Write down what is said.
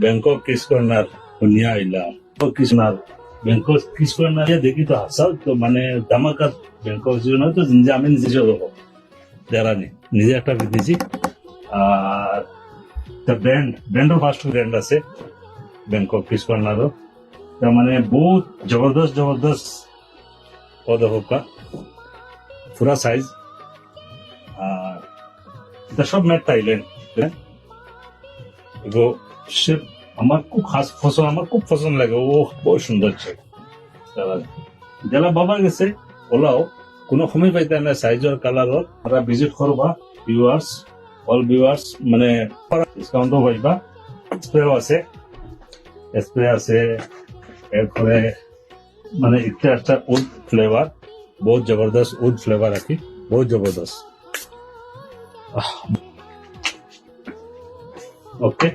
Bangkok kiss corner শুনিয়া আইলাম কিসনার Bangkok kiss corner দেখি তো হাসাও তো মানে ধামাকার ব্যাংকক জীবন তো নিজে আমি নিজে দেরানি নিজে একটা বিদেছি আর ব্র্যান্ডও ফার্স্ট ব্র্যান্ড আছে ব্যাংকক কিস কর্নারও তার মানে বহুত জবরদস্ত পদকা পুরা সাইজ আর এটা সব মেড থাইল্যান্ড সে আমার খুব খুব পছন্দ লাগে ও বহু সুন্দর ছে যারা বাবা গেছে ওলাও কোনো সময় পাইতে না সাইজর কালারর আমরা ভিজিট করবা অল ভিউয়ার্স মানে ডিসকাউন্টও পাইবা স্প্রে আছে এরপরে মানে একটা উড ফ্লেভার বহুত জবরদস্ত উড ফ্লেভার আর কি বহুত জবরদস্ত ওকে